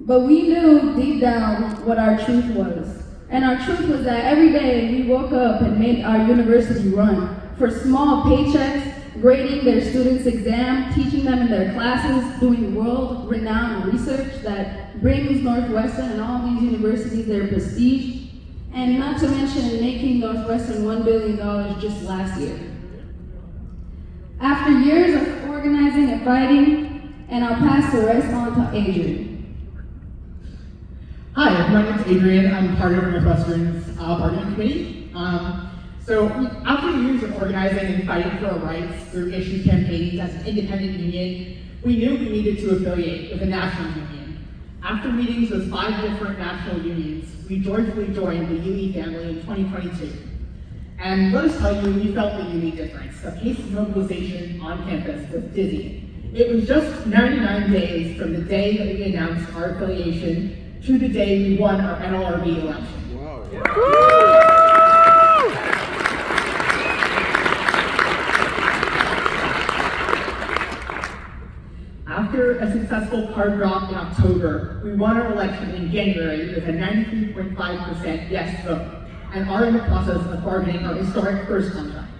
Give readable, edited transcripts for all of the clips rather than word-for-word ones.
But we knew deep down what our truth was. And our truth was that every day we woke up and made our university run for small paychecks, grading their students' exam, teaching them in their classes, doing world-renowned research that brings Northwestern and all these universities their prestige, and not to mention making Northwestern $1 billion just last year. After years of organizing and fighting, and I'll pass the rest on to Adrian. Hi, my name is Adrian. I'm part of Northwestern's bargaining committee. So after years of organizing and fighting for our rights through issue campaigns as an independent union, we knew we needed to affiliate with a national union. After meetings with 5 different national unions, we joyfully joined the UE family in 2022. And let us tell you, we felt the UE difference. The pace of mobilization on campus was dizzying. It was just 99 days from the day that we announced our affiliation to the day we won our NLRB election. Wow. After a successful card drop in October, we won our election in January with a 93.5% yes vote, and are in the process of bargaining our historic first contract.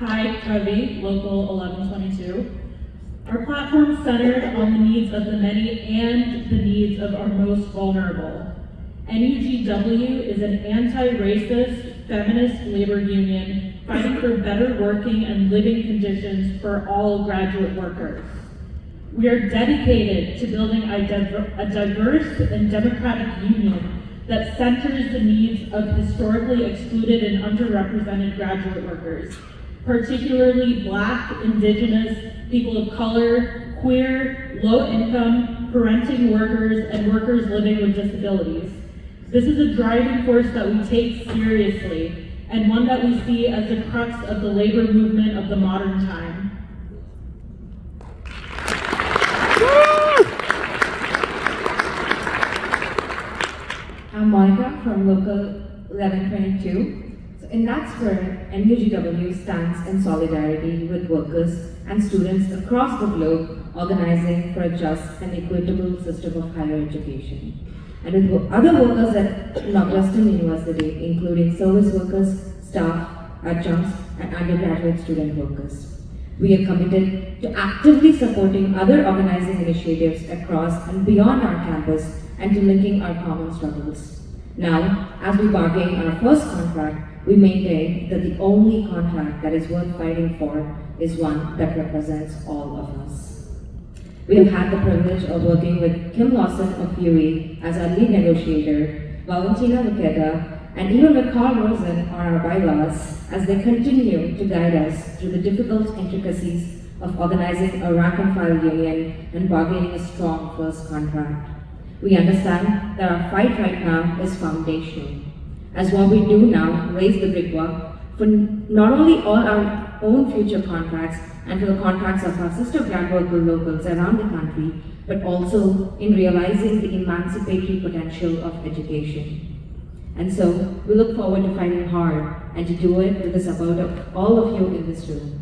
Hi, Trevi, Local 1122. Our platform is centered on the needs of the many and the needs of our most vulnerable. NUGW is an anti-racist, feminist labor union fighting for better working and living conditions for all graduate workers. We are dedicated to building a diverse and democratic union that centers the needs of historically excluded and underrepresented graduate workers, particularly Black, Indigenous, people of color, queer, low-income, parenting workers, and workers living with disabilities. This is a driving force that we take seriously, and one that we see as the crux of the labor movement of the modern time. I'm Monica from Local 1122. In that spirit, NUGW stands in solidarity with workers and students across the globe organizing for a just and equitable system of higher education. And with other workers at Northwestern University, including service workers, staff, adjuncts, and undergraduate student workers. We are committed to actively supporting other organizing initiatives across and beyond our campus and to linking our common struggles. Now, as we bargain our first contract, we maintain that the only contract that is worth fighting for is one that represents all of us. We have had the privilege of working with Kim Lawson of UE as our lead negotiator, Valentina Luqueta, and even with Carl Rosen on our bylaws as they continue to guide us through the difficult intricacies of organizing a rank-and-file union and bargaining a strong first contract. We understand that our fight right now is foundational, as what we do now raise the brickwork for not only all our own future contracts and for the contracts of our sister grad worker locals around the country, but also in realizing the emancipatory potential of education. And so, we look forward to fighting hard and to do it with the support of all of you in this room.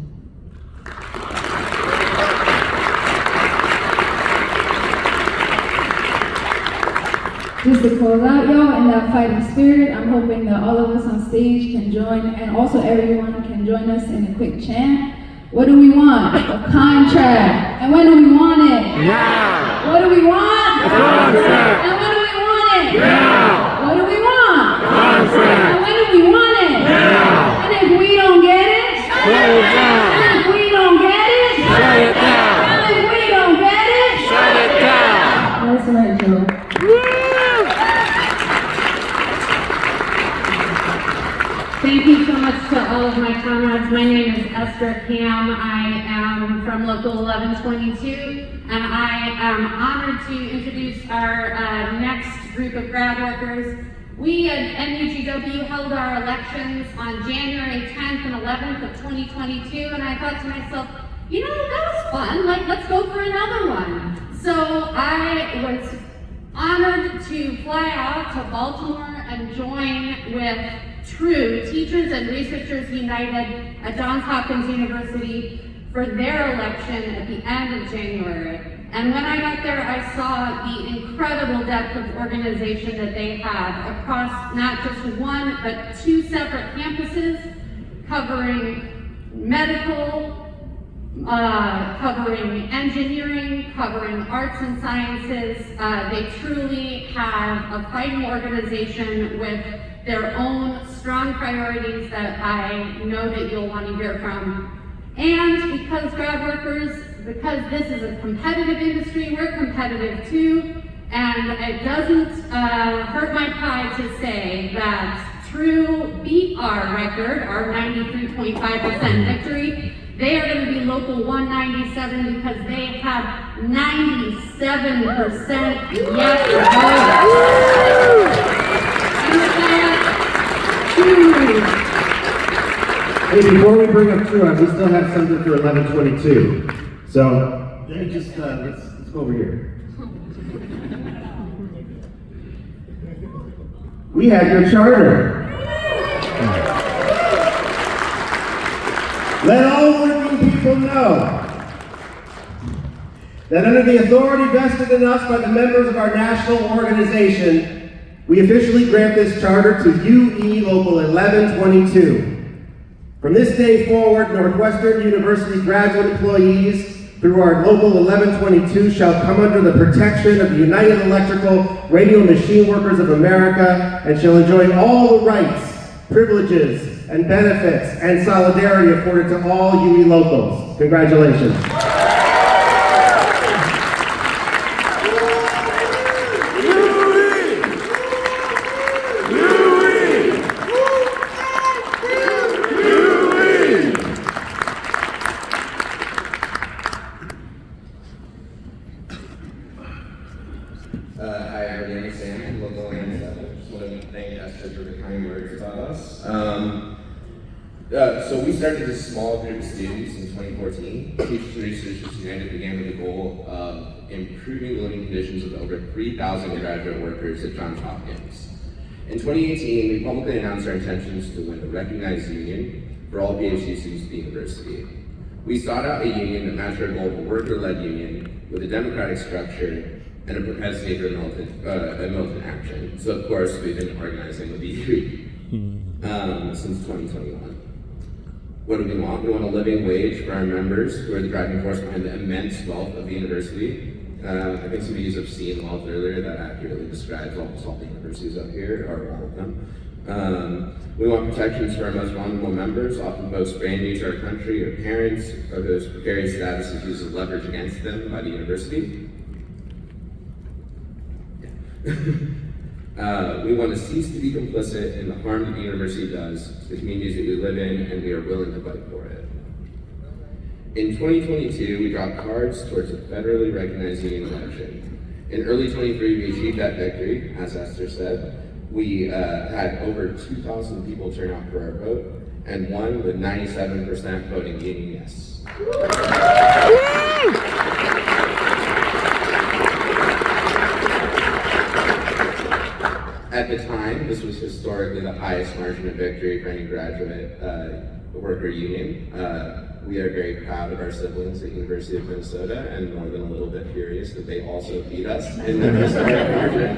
Just to close out, y'all, in that fighting spirit, I'm hoping that all of us on stage can join, and also everyone can join us in a quick chant. What do we want? A contract. And when do we want it? Now. What do we want? A contract. And when do we want it? Now. What do we want? Contract. And when do we want it? Now. And if we don't get it? Shut it down. And if we don't get it? Shut it down. And if we don't get it? Shut it down. That's right, Joe. Thank you so much to all of my comrades. My name is Esther Cam. I am from Local 1122, and I am honored to introduce our next group of grad workers. We at NUGW held our elections on January 10th and 11th of 2022, and I thought to myself, you know, that was fun. Like, let's go for another one. So I was honored to fly out to Baltimore and join with TRUE, Teachers and Researchers United at Johns Hopkins University, for their election at the end of January. And when I got there, I saw the incredible depth of organization that they have across not just one, but two separate campuses, covering medical, covering engineering, covering arts and sciences. They truly have a fighting organization with their own strong priorities that I know that you'll want to hear from. And because grad workers, because this is a competitive industry, we're competitive too, and it doesn't hurt my pride to say that True beat our record, our 93.5% victory. They are going to be local 197 because they have 97% yes votes. Hey, before we bring up True, we still have something for 1122. So, let me just, let's go over here. We have your charter. Let all working people know that under the authority vested in us by the members of our national organization, we officially grant this charter to UE Local 1122. From this day forward, Northwestern University graduate employees through our Local 1122 shall come under the protection of the United Electrical Radio Machine Workers of America and shall enjoy all the rights, privileges, and benefits and solidarity afforded to all UE locals. Congratulations. Hi, everybody. I'm Sam from Local 97. Just want to thank Esther for the kind words about us. So we started this small group of students in 2014. Teachers and Researchers United began with the goal of improving the living conditions of over 3,000 graduate workers at Johns Hopkins. In 2018, we publicly announced our intentions to win a recognized union for all PhD students at the university. We sought out a union that matched our goal of a worker-led union with a democratic structure and a propensity for militant action. So of course, we've been organizing with UE since 2021. What do we want? We want a living wage for our members, who are the driving force behind the immense wealth of the university. I think some of you have seen wealth earlier that accurately describes almost all the universities up here, or all of them. We want protections for our most vulnerable members, often folks brand new to our country, or parents, or whose precarious status is used as leverage against them by the university. We want to cease to be complicit in the harm that the university does to the communities that we live in, and we are willing to fight for it. In 2022, we dropped cards towards a federally recognized union election. In early 23, we achieved that victory, as Esther said. We had over 2,000 people turn out for our vote, and won with 97% voting union yes. At the time, this was historically the highest margin of victory for any graduate worker union. We are very proud of our siblings at University of Minnesota, and more than a little bit furious that they also beat us in the historic margin.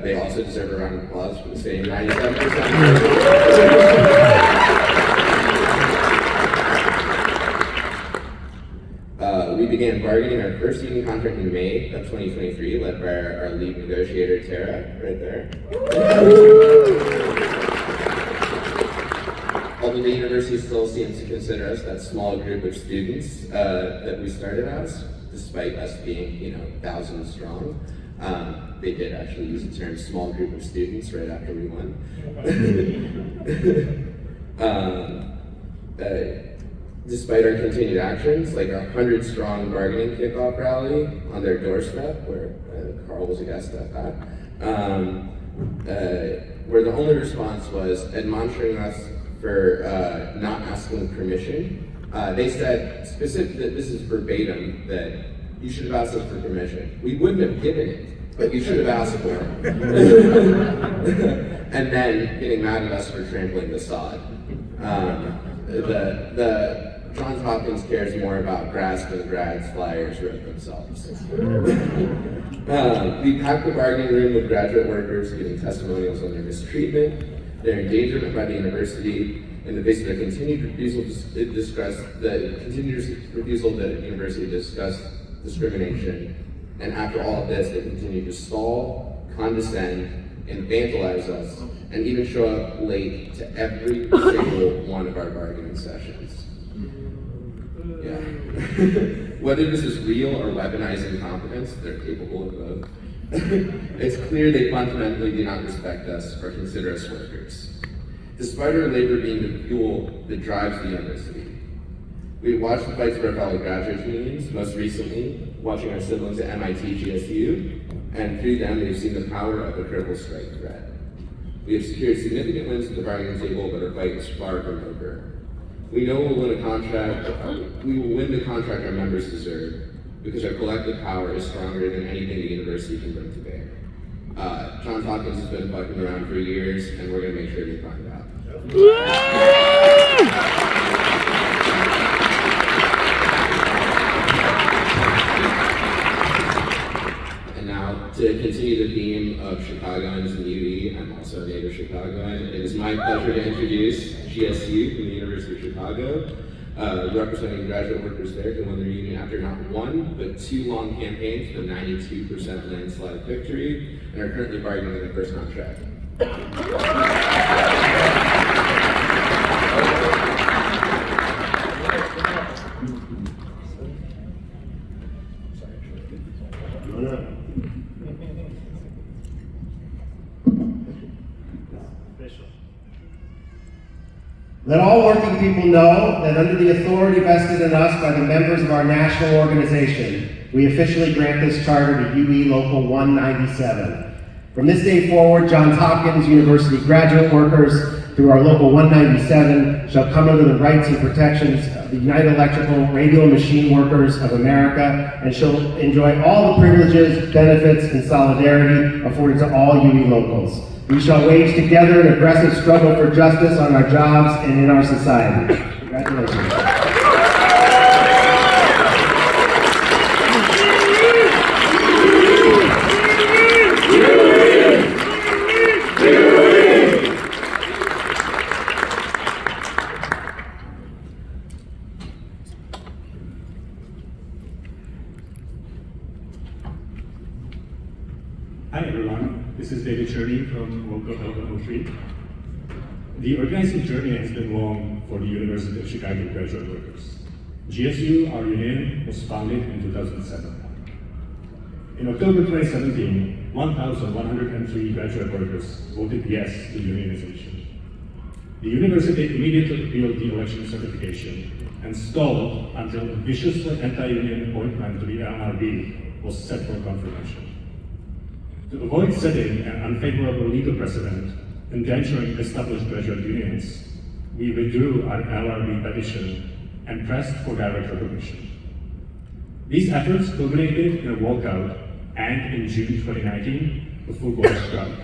They also deserve a round of applause for the same 97%. We began bargaining our first union contract in May of 2023, led by our lead negotiator, Tara, right there. Although the university still seems to consider us that small group of students that we started as, despite us being, thousands strong, they did actually use the term small group of students right after we won. Despite our continued actions, like our 100-strong bargaining kickoff rally on their doorstep, where Carl was a guest at that, where the only response was admonishing us for not asking permission. They said, that this is verbatim, that you should have asked us for permission. We wouldn't have given it, but you should have asked for it. And then getting mad at us for trampling the sod. the Johns Hopkins cares more about grass than grads flyers wrote themselves. We packed the bargaining room with graduate workers giving testimonials on their mistreatment, their endangerment by the university, in the face of their continued refusal to discuss the university to discuss discrimination. And after all of this, they continue to stall, condescend, and vandalize us, and even show up late to every single one of our bargaining sessions. Yeah. Whether this is real or weaponized incompetence, they're capable of both. It's clear they fundamentally do not respect us or consider us workers. Despite our labor being the fuel that drives the university, we watched the fights of our fellow graduate unions, most recently watching our siblings at MIT GSU, and through them we've seen the power of a critical strike threat. We have secured significant wins at the bargaining table, but our fight is far from over. We know we will win the contract our members deserve, because our collective power is stronger than anything the university can bring to bear. Johns Hopkins has been fucking around for years, and we're gonna make sure they find out. And now, to continue the theme of Chicagoans and UE, I'm also a native Chicagoan. It is my pleasure to introduce GSU from the University of Chicago, representing graduate workers there who won their union after not one, but two long campaigns with a 92% landslide victory, and are currently bargaining their first contract. Let all working people know that under the authority vested in us by the members of our national organization, we officially grant this charter to UE Local 197. From this day forward, Johns Hopkins University graduate workers, through our Local 197, shall come under the rights and protections of the United Electrical Radio Machine Workers of America, and shall enjoy all the privileges, benefits, and solidarity afforded to all UE locals. We shall wage together an aggressive struggle for justice on our jobs and in our society. Congratulations. Hi everyone, this is David Shirley from Local 1103. The organizing journey has been long for the University of Chicago graduate workers. GSU, our union, was founded in 2007. In October 2017, 1,103 graduate workers voted yes to unionization. The university immediately appealed the election certification and stalled until a viciously anti-union appointment to the LRB was set for confirmation. To avoid setting an unfavorable legal precedent endangering established graduate unions, we withdrew our LRB petition and pressed for direct recognition. These efforts culminated in a walkout and, in June 2019, a full-blown strike.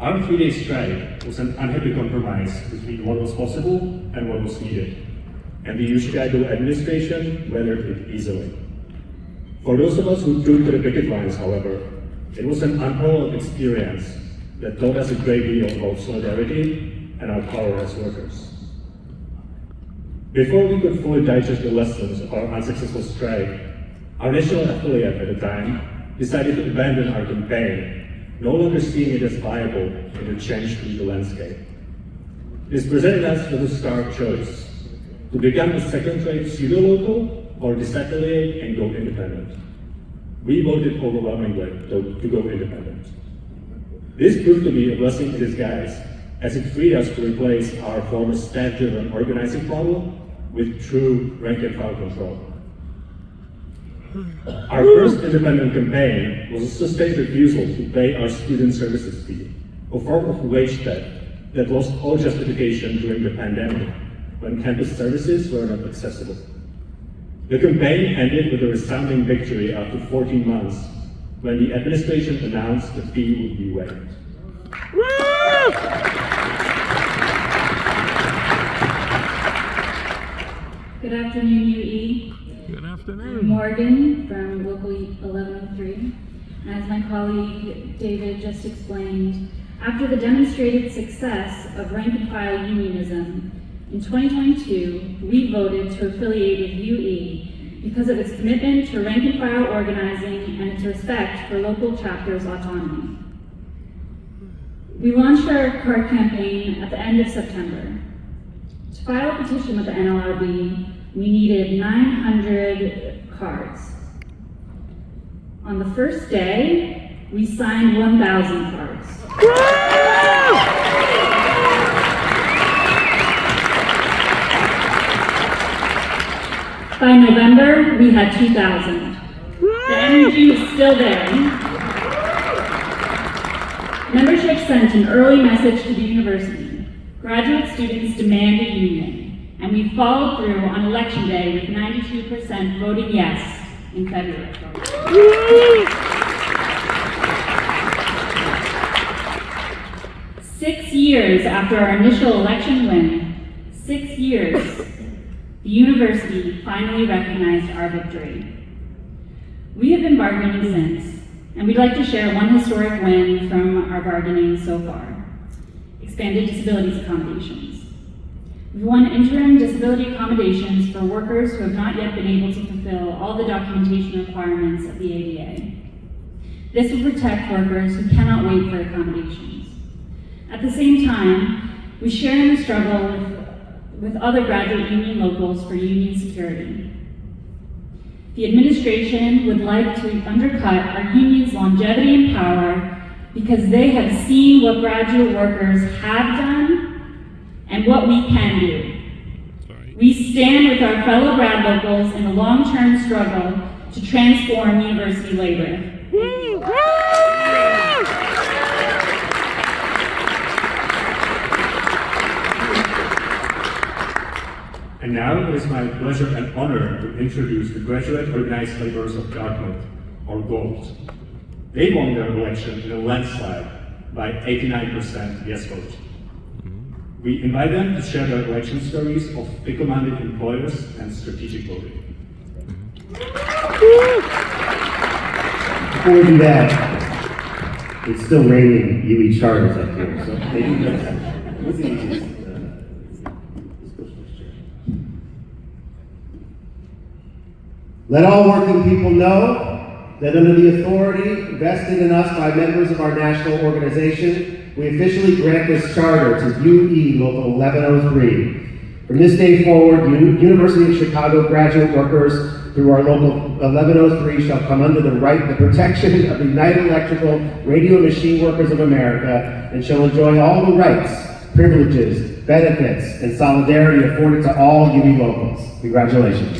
Our 3-day strike was an unhappy compromise between what was possible and what was needed, and the U Chicago administration weathered it easily. For those of us who took to the picket lines, however, it was an unparalleled experience that taught us a great deal about solidarity and our power as workers. Before we could fully digest the lessons of our unsuccessful strike, our national affiliate at the time decided to abandon our campaign, no longer seeing it as viable in the changed legal landscape. This presented us with a stark choice: to become a second-rate pseudo-local or disaffiliate and go independent. We voted overwhelmingly to go independent. This proved to be a blessing in disguise, as it freed us to replace our former staff-driven organizing model with true rank-and-file control. Our first independent campaign was a sustained refusal to pay our student services fee, a form of wage debt that lost all justification during the pandemic, when campus services were not accessible. The campaign ended with a resounding victory after 14 months, when the administration announced the fee would be waived. Good afternoon, UE. Good I'm afternoon. Morgan from Local 1103. As my colleague David just explained, after the demonstrated success of rank and file unionism, in 2022, we voted to affiliate with UE because of its commitment to rank and file organizing and its respect for local chapters' autonomy. We launched our card campaign at the end of September. To file a petition with the NLRB, we needed 900 cards. On the first day, we signed 1,000 cards. By November, we had 2,000. The energy was still there. Membership sent an early message to the university. Graduate students demand a union, and we followed through on election day with 92% voting yes in February. 6 years after our initial election win, 6 years, the university finally recognized our victory. We have been bargaining since, and we'd like to share one historic win from our bargaining so far: expanded disabilities accommodations. We've won interim disability accommodations for workers who have not yet been able to fulfill all the documentation requirements of the ADA. This will protect workers who cannot wait for accommodations. At the same time, we share in the struggle with other graduate union locals for union security. The administration would like to undercut our union's longevity and power because they have seen what graduate workers have done and what we can do. We stand with our fellow grad locals in the long-term struggle to transform university labor. And now it is my pleasure and honor to introduce the Graduate Organized Laborers of Dartmouth, or GOLD. They won their election in a landslide by 89% yes vote. We invite them to share their election stories of pick-commanded employers and strategic voting. Before we do that, it's still raining UE charters up here, so maybe what's the easiest? Let all working people know that under the authority vested in us by members of our national organization, we officially grant this charter to UE Local 1103. From this day forward, University of Chicago graduate workers through our Local 1103 shall come under the protection of the United Electrical Radio and Machine Workers of America and shall enjoy all the rights, privileges, benefits, and solidarity afforded to all UE locals. Congratulations.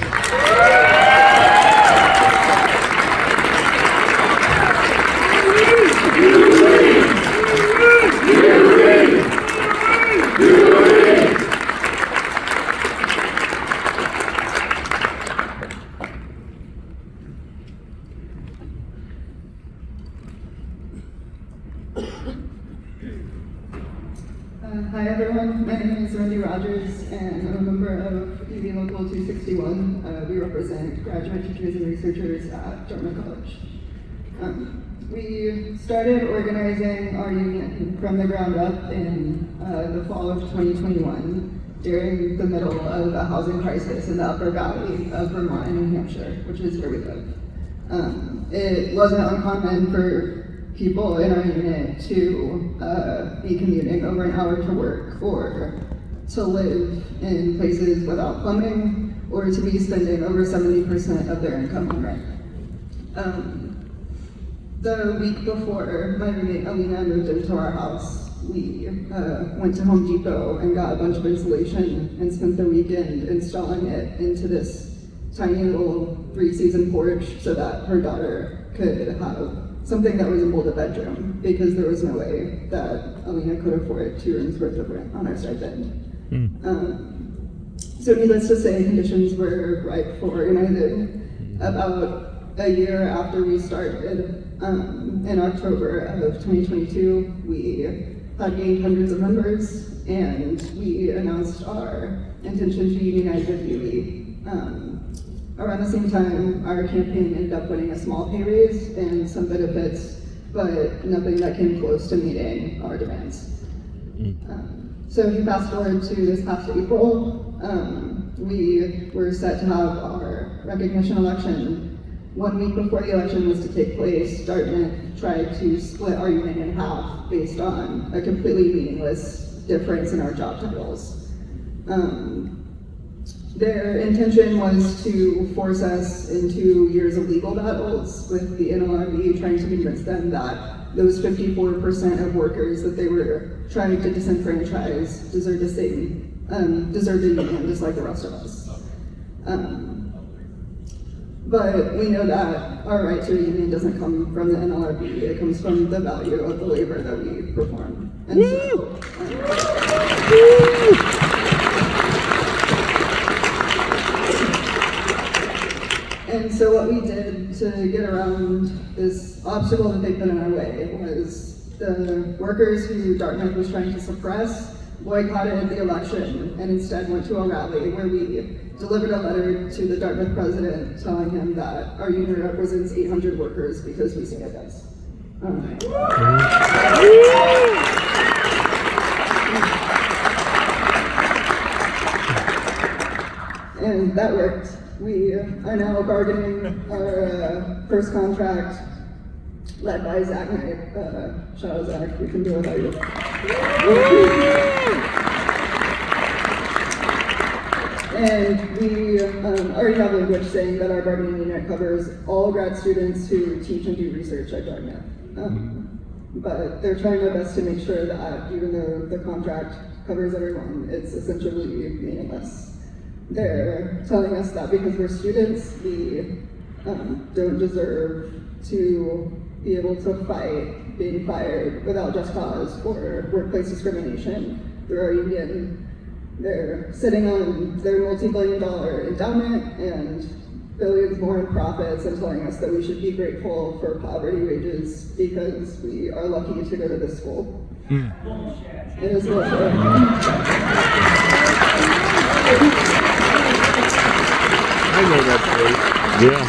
Hi everyone, my name is Wendy Rogers and I'm a member of UV Local 261. We represent graduate teachers and researchers at Dartmouth College. We started organizing our union from the ground up in the fall of 2021 during the middle of a housing crisis in the Upper Valley of Vermont and New Hampshire, which is where we live. It wasn't uncommon for people in our unit to be commuting over an hour to work or to live in places without plumbing or to be spending over 70% of their income on rent. The week before my roommate Alina moved into our house, we went to Home Depot and got a bunch of insulation and spent the weekend installing it into this tiny little 3-season porch so that her daughter could have something that resembled a bedroom because there was no way that Alina could afford 2 rooms worth of rent on our stipend. So needless to say, conditions were ripe for organizing. About a year after we started, in October of 2022, we had gained hundreds of members and we announced our intention to unionize with UE. Around the same time, our campaign ended up winning a small pay raise and some benefits, but nothing that came close to meeting our demands. So if you fast forward to this past April, we were set to have our recognition election. 1 week before the election was to take place, Dartmouth tried to split our union in half based on a completely meaningless difference in our job titles. Their intention was to force us into years of legal battles with the NLRB, trying to convince them that those 54% of workers that they were trying to disenfranchise deserve the union just like the rest of us. But we know that our right to a union doesn't come from the NLRB, it comes from the value of the labor that we perform. And so what we did to get around this obstacle that they put in our way was the workers who Dartmouth was trying to suppress boycotted the election and instead went to a rally where we delivered a letter to the Dartmouth president telling him that our union represents 800 workers because we say it does. And that worked. We are now bargaining our first contract led by Zach Knight. Shout out Zach, we can do it without you. And we already have language saying that our bargaining unit covers all grad students who teach and do research at Dartmouth. But they're trying their best to make sure that even though the contract covers everyone, it's essentially meaningless. They're telling us that because we're students, we don't deserve to be able to fight being fired without just cause or workplace discrimination through our union. They're sitting on their multi-billion-dollar endowment and billions more in profits and telling us that we should be grateful for poverty wages because we are lucky to go to this school. It is bullshit. I know that place. Yeah.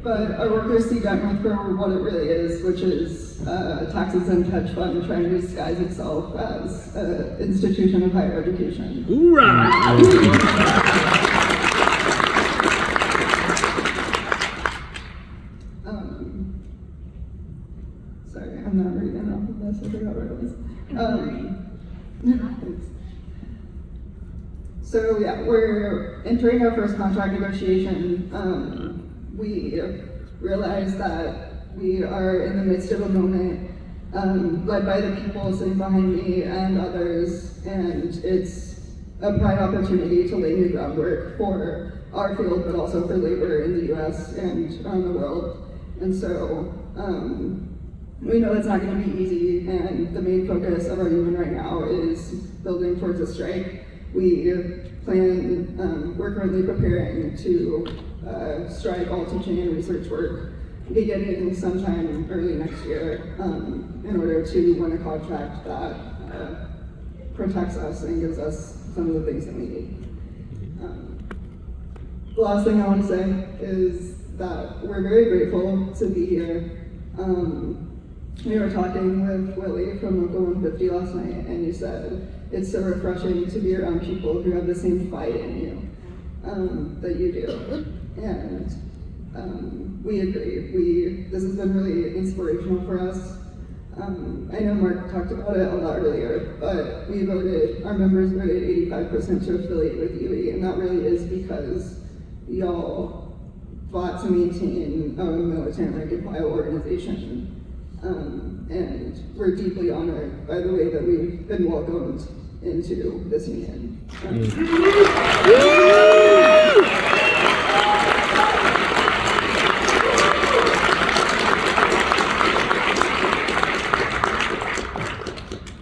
But our workers see Dartmouth for what it really is, which is a tax-exempt hedge fund trying to disguise itself as an institution of higher education. Hoorah! Sorry, I'm not reading off of this. I forgot where it was. So yeah, we're entering our first contract negotiation. We realize that we are in the midst of a moment led by the people sitting behind me and others, and it's a prime opportunity to lay new groundwork for our field, but also for labor in the US and around the world. And so we know it's not going to be easy, and the main focus of our union right now is building towards a strike. We're currently preparing to strike all teaching and research work beginning sometime early next year in order to win a contract that protects us and gives us some of the things that we need. The last thing I want to say is that we're very grateful to be here. We were talking with Willie from Local 150 last night, and you said it's so refreshing to be around people who have the same fight in you that you do. And we agree. This has been really inspirational for us. I know Mark talked about it a lot earlier, but our members voted 85% to affiliate with UE, and that really is because y'all fought to maintain a militant rank and file organization. And we're deeply honored by the way that we've been welcomed into this union.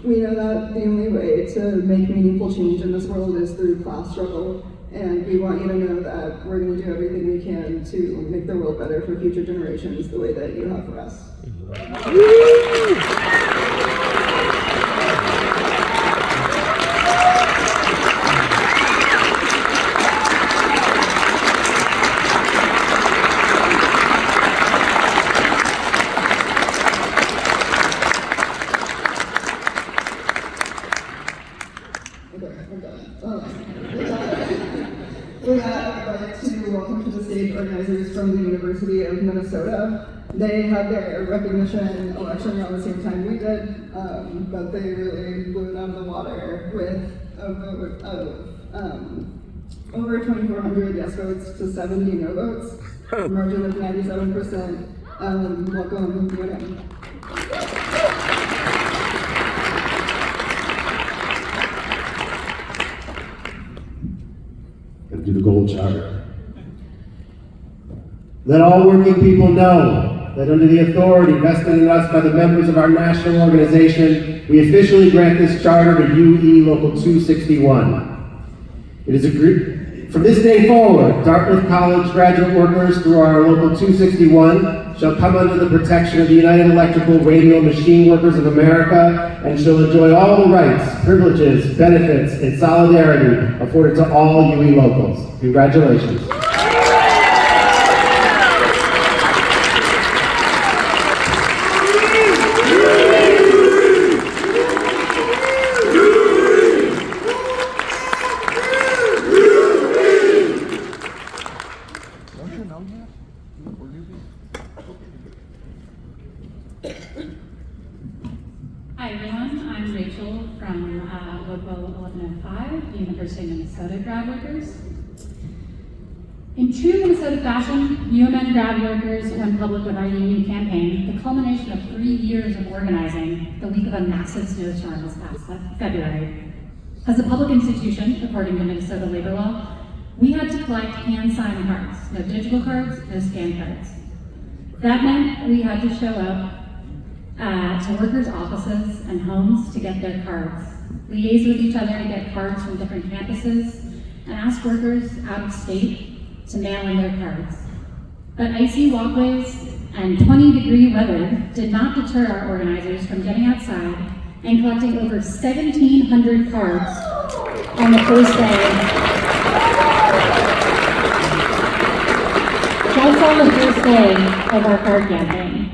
We know that the only way to make meaningful change in this world is through class struggle, and we want you to know that we're going to do everything we can to make the world better for future generations the way that you have for us. Okay, I'm done. With that, I'd like to welcome to the stage organizers from the University of Minnesota. They had their recognition election around the same time we did, but they really blew it out of the water with a vote of over 2,400 yes votes to 70 no votes, a margin of 97%. Welcome, UNM. And do the gold charter. Let all working people know that under the authority vested in us by the members of our national organization, we officially grant this charter to UE Local 261. It is agreed, from this day forward, Dartmouth College graduate workers through our Local 261 shall come under the protection of the United Electrical Radio Machine Workers of America and shall enjoy all the rights, privileges, benefits, and solidarity afforded to all UE locals. Congratulations. Hi everyone, I'm Rachel from Local 1105, University of Minnesota grad workers. In true Minnesota fashion, UMN grad workers went public with our union campaign, the culmination of 3 years of organizing the week of a massive snowstorm this past February. As a public institution, according to Minnesota labor law, we had to collect hand-signed cards, no digital cards, no scanned cards. That meant we had to show up to workers' offices and homes to get their cards, liaise with each other to get cards from different campuses, and ask workers out of state to mail in their cards. But icy walkways and 20-degree weather did not deter our organizers from getting outside and collecting over 1,700 cards on the first day. That's on the first day of our card campaign.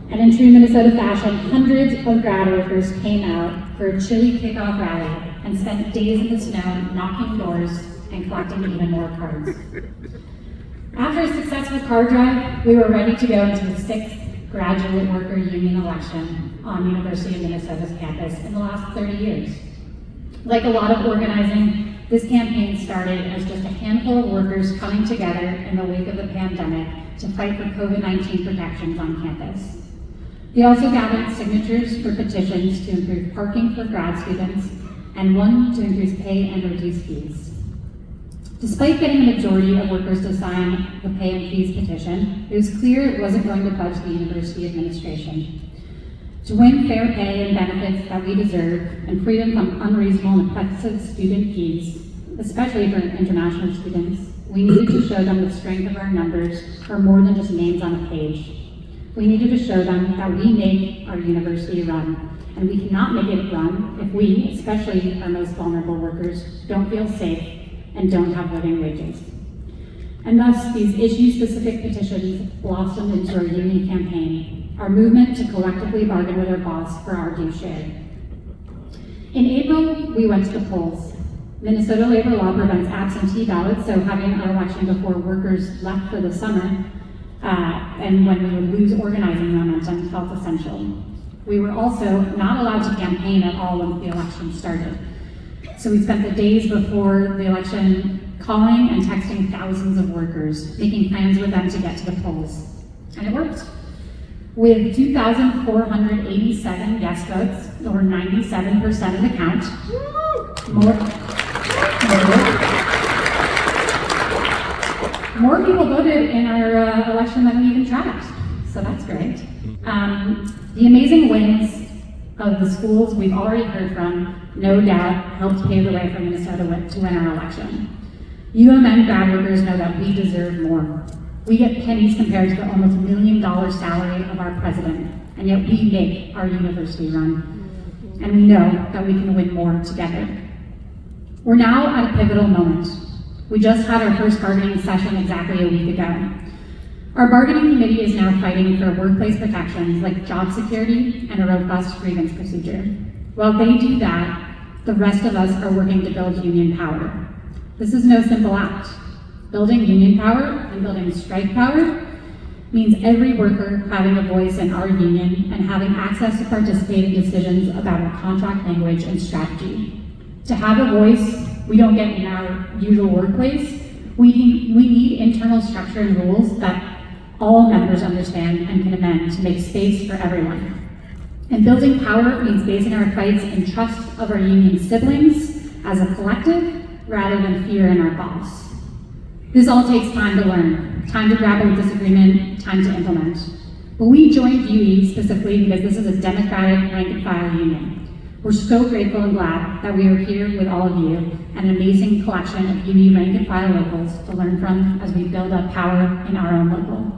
And in true Minnesota fashion, hundreds of grad workers came out for a chilly kickoff rally and spent days in the snow knocking doors and collecting even more cards. After a successful card drive, we were ready to go into the 6th graduate worker union election on University of Minnesota's campus in the last 30 years. Like a lot of organizing, this campaign started as just a handful of workers coming together in the wake of the pandemic to fight for COVID-19 protections on campus. They also gathered signatures for petitions to improve parking for grad students and one to increase pay and reduce fees. Despite getting a majority of workers to sign the pay and fees petition, it was clear it wasn't going to budge the university administration. To win fair pay and benefits that we deserve and freedom from unreasonable and excessive student fees, especially for international students, we needed to show them the strength of our numbers are more than just names on a page. We needed to show them that we make our university run, and we cannot make it run if we, especially our most vulnerable workers, don't feel safe and don't have living wages. And thus, these issue-specific petitions blossomed into our union campaign, our movement to collectively bargain with our boss for our due share. In April, we went to the polls. Minnesota labor law prevents absentee ballots, so having our election before workers left for the summer and when we would lose organizing momentum felt essential. We were also not allowed to campaign at all when the election started. So we spent the days before the election calling and texting thousands of workers, making plans with them to get to the polls. And it worked. With 2,487 yes votes, or 97% of the count, more people voted in our election than we even tracked, so that's great. The amazing wins of the schools we've already heard from, no doubt, helped pave the way for Minnesota to win our election. UMN grad workers know that we deserve more. We get pennies compared to the almost $1 million salary of our president, and yet we make our university run. And we know that we can win more together. We're now at a pivotal moment. We just had our first bargaining session exactly a week ago. Our bargaining committee is now fighting for workplace protections like job security and a robust grievance procedure. While they do that, the rest of us are working to build union power. This is no simple act. Building union power and building strike power means every worker having a voice in our union and having access to participate in decisions about our contract language and strategy. To have a voice we don't get in our usual workplace, we need internal structure and rules that all members understand and can amend to make space for everyone. And building power means basing our fights in trust of our union siblings as a collective rather than fear in our boss. This all takes time to learn, time to grapple with disagreement, time to implement. But we joined UE specifically because this is a democratic rank and file union. We're so grateful and glad that we are here with all of you and an amazing collection of UE rank and file locals to learn from as we build up power in our own local.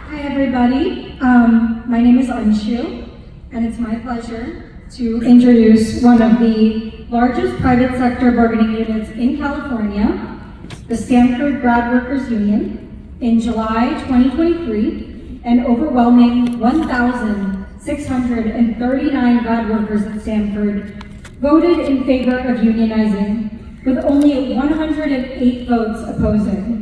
Hi everybody, my name is Anshu, and it's my pleasure to introduce one of the largest private sector bargaining units in California, the Stanford Grad Workers Union. In July 2023, an overwhelming 1,639 grad workers at Stanford voted in favor of unionizing, with only 108 votes opposing.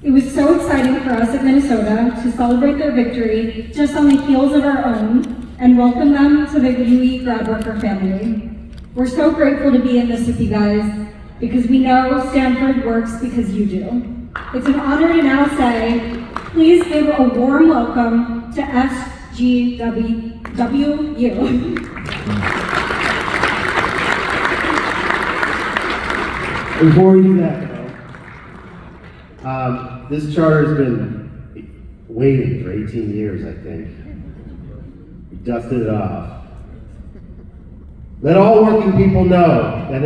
It was so exciting for us at Minnesota to celebrate their victory just on the heels of our own and welcome them to the UE grad worker family. We're so grateful to be in this with you guys because we know Stanford works because you do. It's an honor to now say, please give a warm welcome to SGWU. Before we do that, though, this charter's been waiting for 18 years, I think. We dusted it off. Let all working people know that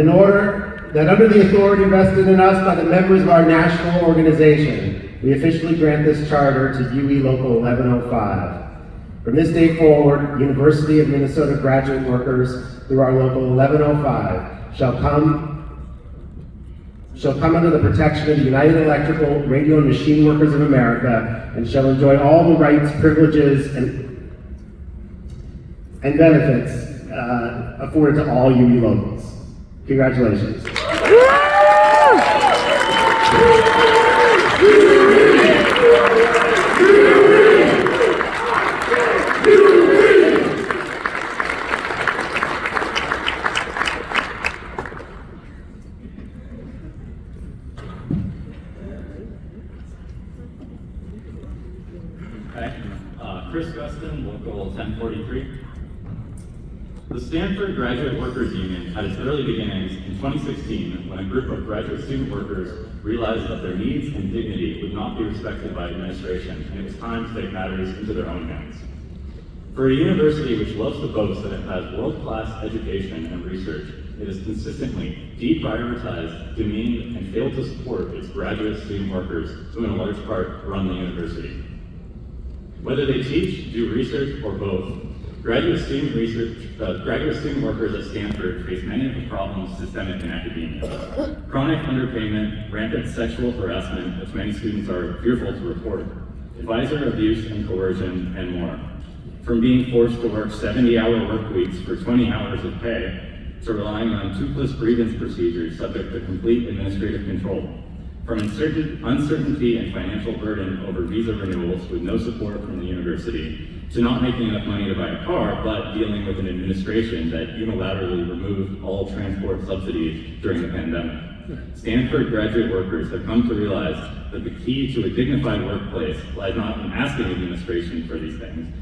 under the authority vested in us by the members of our national organization, we officially grant this charter to UE Local 1105. From this day forward, University of Minnesota graduate workers through our Local 1105 shall come under the protection of the United Electrical, Radio, and Machine Workers of America and shall enjoy all the rights, privileges, and benefits afforded to all UE locals. Congratulations. Okay, Chris Gustin, Local 1043. The Stanford Graduate Workers Union had its early beginnings in 2016 when a group of graduate student workers realized that their needs and dignity would not be respected by administration, and it was time to take matters into their own hands. For a university which loves to boast that it has world-class education and research, it has consistently deprioritized, demeaned, and failed to support its graduate student workers who in a large part run the university. Whether they teach, do research, or both, graduate student workers at Stanford face many of the problems systemic in academia. Chronic underpayment, rampant sexual harassment, which many students are fearful to report, advisor abuse and coercion, and more. From being forced to work 70-hour work weeks for 20 hours of pay, to relying on toothless grievance procedures subject to complete administrative control. From uncertainty and financial burden over visa renewals with no support from the university, to not making enough money to buy a car, but dealing with an administration that unilaterally removed all transport subsidies during the pandemic. Stanford graduate workers have come to realize that the key to a dignified workplace lies not in asking administration for these things,